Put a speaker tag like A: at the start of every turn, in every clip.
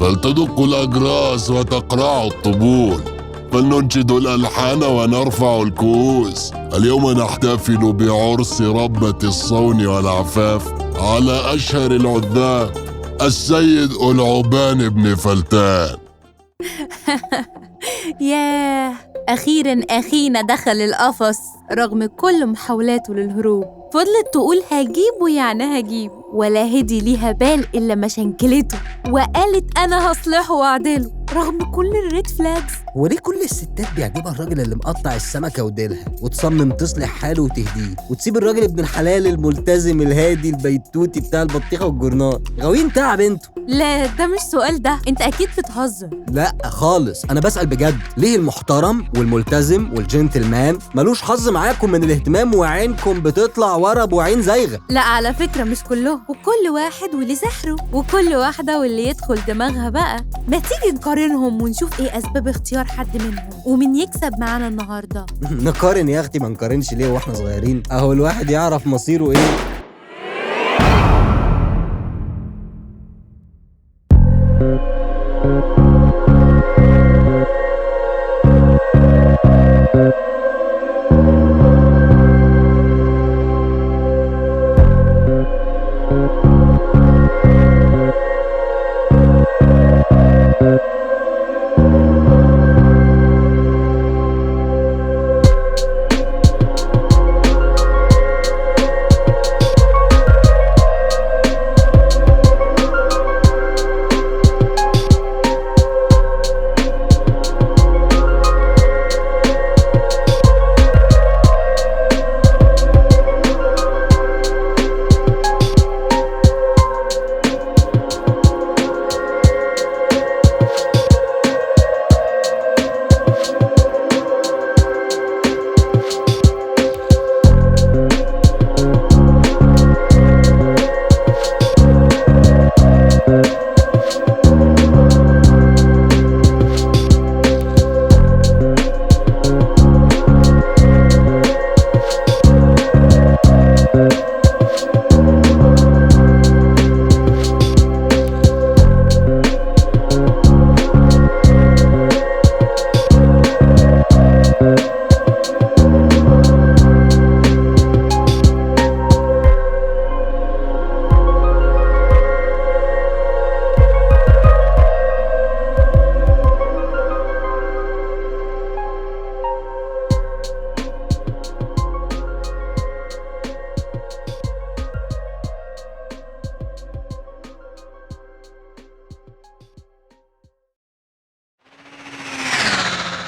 A: فلتدق الأجراس وتقرع الطبول، فلننشد الألحان ونرفع الكؤوس. اليوم نحتفل بعرس ربة الصون والعفاف على أشهر العذاب السيد العبان بن فلتان.
B: ياه، أخيراً أخينا دخل القفص رغم كل محاولاته للهروب. فضلت تقول هجيبه يعني هجيب، ولا هدي ليها بال إلا ما شنكلته وقالت أنا هصلحه وأعدله رغم كل الريد فلاجز.
C: وليه كل الستات بيعجبها الراجل اللي مقطع السمكة وديلها وتصمم تصلح حاله وتهديه، وتسيب الراجل ابن الحلال الملتزم الهادي البيتوتي بتاع البطيخة والجرنان؟ غاويين تعب انتوا.
B: لا ده مش سؤال، ده انت أكيد بتهزر.
C: لا خالص، أنا بسأل بجد. ليه المحترم والملتزم والجنتلمان ملوش حظ معاكم من الاهتمام وعينكم بتطلع ورا وعين زايغة؟
B: لا على فكرة مش كلهم، وكل واحد واللي سحره، وكل واحدة واللي يدخل دماغها بقى. ما تيجي نقارنهم ونشوف ايه أسباب اختيار حد منهم ومين يكسب معانا النهاردة.
C: نقارن يا أختي، ما نقارنش ليه واحنا صغيرين؟ أهو الواحد يعرف مصيره ايه.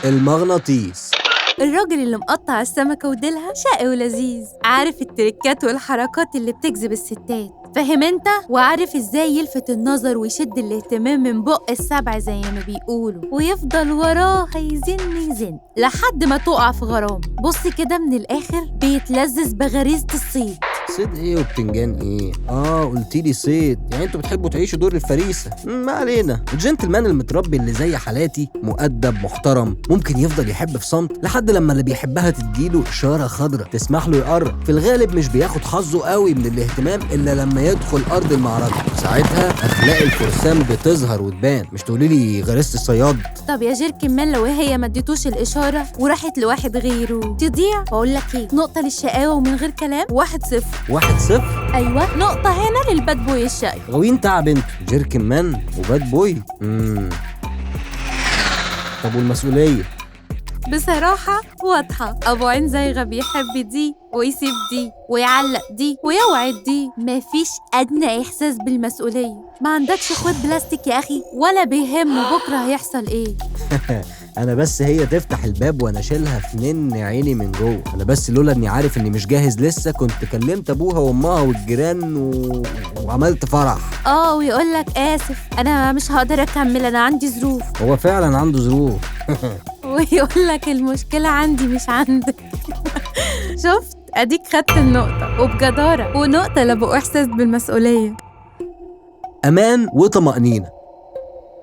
C: المغناطيس.
B: الراجل اللي مقطع السمكة وديلها شقي ولذيذ، عارف التريكات والحركات اللي بتجذب الستات، فاهم انت؟ وعارف ازاي يلفت النظر ويشد الاهتمام من بق السبع زي ما بيقولوا، ويفضل وراها يزن لحد ما تقع في غرام. بص كده من الآخر بيتلذذ بغريزة الصيد.
C: صيد ايه وبتنجان ايه؟ قلتيلي صيد، يعني انتوا بتحبوا تعيشوا دور الفريسة. ما علينا. الجنتلمان المتربي اللي زي حالاتي مؤدب محترم، ممكن يفضل يحب في صمت لحد لما اللي بيحبها تديله إشارة خضراء تسمح له يقرب. في الغالب مش بياخد حظه قوي من الاهتمام إلا لما يدخل أرض المعركة، ساعتها أخلاق الفرسان بتظهر وتبان. مش تقوليلي غريزة الصياد.
B: طب يا جيركمان لو هي ما اديتوش الإشارة وراحت لواحد غيره تضيع؟ بقول لك ايه، نقطة للشقاوة ومن غير كلام 1-0.
C: 1-0؟
B: أيوة، نقطة هنا للباد بوي الشقي.
C: غاويين تعب انتوا، جيركمان وباد بوي. طب والمسؤولية؟
B: بصراحة واضحة، أبو عين زايغة بيحب دي ويسيب دي ويعلق دي ويوعد دي، مفيش أدنى إحساس بالمسؤولية. ما عندكش اخوات بلاستيك يا أخي، ولا بيهمه بكرة هيحصل إيه.
C: أنا بس هي تفتح الباب وأنا شيلها في نن عيني من جوه. أنا بس لولا إني عارف إني مش جاهز لسه كنت كلمت أبوها وأمها والجيران وعملت فرح.
B: ويقول لك آسف أنا مش هقدر أكمل، أنا عندي ظروف.
C: هو فعلا عنده ظروف.
B: ويقول لك المشكلة عندي مش عندك. شفت؟ أديك خدت النقطة وبجدارة، ونقطة لأبو إحساس بالمسؤولية.
C: أمان وطمأنينة.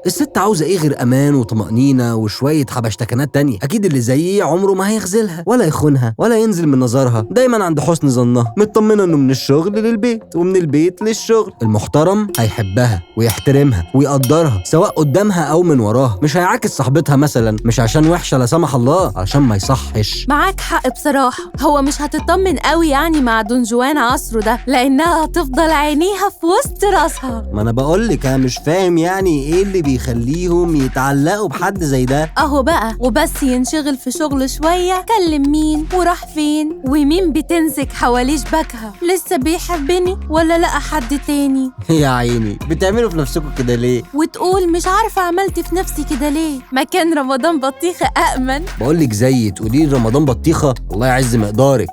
C: الست عاوزة ايه غير امان وطمأنينة وشوية حبشتكنات تانية؟ اكيد اللي زيي عمره ما هيخذلها ولا يخونها ولا ينزل من نظرها، دايما عند حسن ظنها، مطمنة انه من الشغل للبيت ومن البيت للشغل. المحترم هيحبها ويحترمها ويقدرها سواء قدامها او من وراها، مش هيعاكس صاحبتها مثلا مش عشان وحشة لا سمح الله، عشان ما يصحش.
B: معاك حق بصراحة، هو مش هتطمن قوي يعني مع دون جوان عصره ده، لأنها هتفضل عينيها في وسط راسها.
C: ما انا بقولك انا مش فاهم يعني ايه اللي بيخليهم يتعلقوا بحد زي ده.
B: اهو بقى وبس ينشغل في شغل شوية، كلم مين وراح فين ومين بتنسك حواليه شباكها، لسه بيحبني ولا لقى حد تاني.
C: يا عيني بتعملوا في نفسكم كده ليه؟
B: وتقول مش عارفة عملت في نفسي كده ليه، ما كان رمضان بطيخة أأمن.
C: بقولك زي تقولي رمضان بطيخة، الله يعز مقدارك.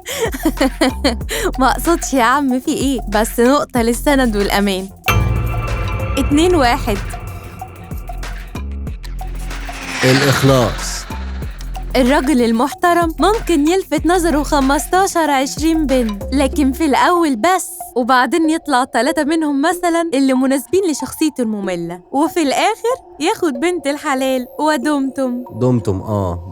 B: ما اقصدش يا عم في ايه، بس نقطة للسند والأمان. 2-1.
C: الإخلاص.
B: الراجل المحترم ممكن يلفت نظره 15-20 بنت، لكن في الأول بس، وبعدين يطلع 3 منهم مثلا اللي مناسبين لشخصيته المملة، وفي الآخر ياخد بنت الحلال ودمتم.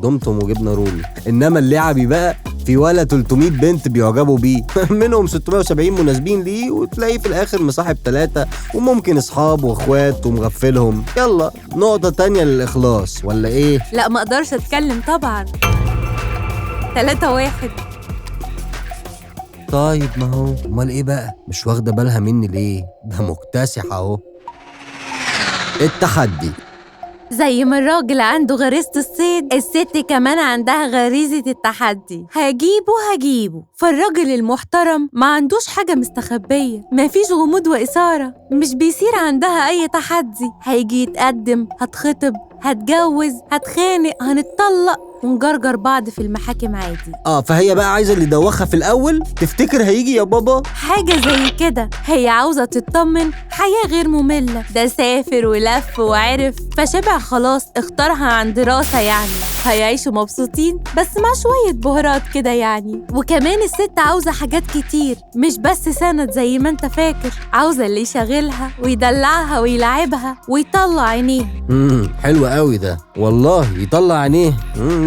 C: دمتم وجبنة رومي. إنما اللعبي بقى في ولا 300 بنت بيعجبوا بيه منهم 670 مناسبين ليه، وتلاقيه في الآخر مصاحب 3 وممكن أصحاب وأخوات ومغفلهم. يلا نقطة تانية للإخلاص ولا إيه؟
B: لا ما أقدرش أتكلم طبعا. 3-1.
C: طيب ما هو امال ايه بقى؟ مش واخده بالها مني ليه؟ ده مكتسح اهو. التحدي.
B: زي ما الراجل عنده غريزة الصيد، الست كمان عندها غريزة التحدي. هجيبه. فالراجل المحترم ما عندوش حاجة مستخبية، مفيش غموض وإثارة، مش بيصير عندها أي تحدي. هيجي يتقدم، هتخطب، هتجوز، هتخانق، هنتطلق ونجرجر بعض في المحاكم عادي.
C: فهي بقى عايزة اللي دوخها في الأول تفتكر هيجي يا بابا؟
B: حاجة زي كده. هي عاوزة تطمن حياة غير مملة، ده سافر ولف وعرف فشبع خلاص، اختارها عن دراسة يعني. هيعيشوا مبسوطين بس مع شوية بهارات كده يعني. وكمان الست عاوزة حاجات كتير، مش بس سند زي ما انت فاكر، عاوزة اللي يشغلها ويدلعها ويلعبها ويطلع عينيها.
C: حلو قوي ده والله، يطلع عينيه.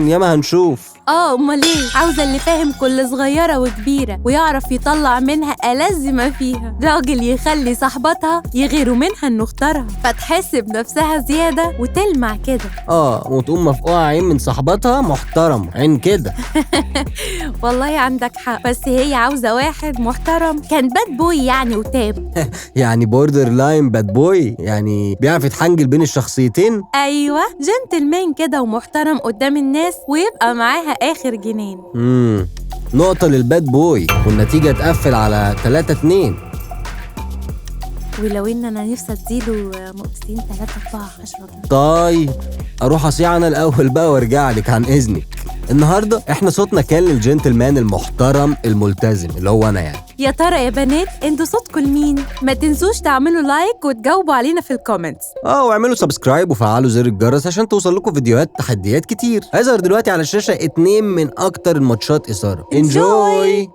C: ياما هنشوف.
B: امال ايه، عاوزه اللي فاهم كل صغيره وكبيره ويعرف يطلع منها ألذ ما فيها. راجل يخلي صاحبتها يغيروا منها انه اختارها، فتحس بنفسها زياده وتلمع كده.
C: وتقوم مفقوعه عين من صاحبتها، محترم عين كده.
B: والله عندك حق، بس هي عاوزه واحد محترم كان باد بوي يعني وتاب.
C: يعني بوردر لاين باد بوي، يعني بيعرف يتحنجل بين الشخصيتين.
B: ايوه، جنتلمان كده ومحترم قدام الناس ويبقى معاها آخر جنين.
C: نقطة للباد بوي، والنتيجة تقفل على 3-2.
B: ولو إن أنا نفسي أديله نقطتين 3-4-10.
C: طيب أروح أصيع أنا الأول بقى وارجع لك عن إذنك. النهاردة إحنا صوتنا كان للجنتلمان المحترم الملتزم اللي هو أنا يعني.
B: يا ترى يا بنات انتوا صوتكم لمين؟ ما تنسوش تعملوا لايك وتجاوبوا علينا في الكومنتس.
C: واعملوا سبسكرايب وفعلوا زر الجرس عشان توصل لكم فيديوهات تحديات كتير. هيظهر دلوقتي على الشاشة 2 من أكتر الماتشات إثارة. انجوي.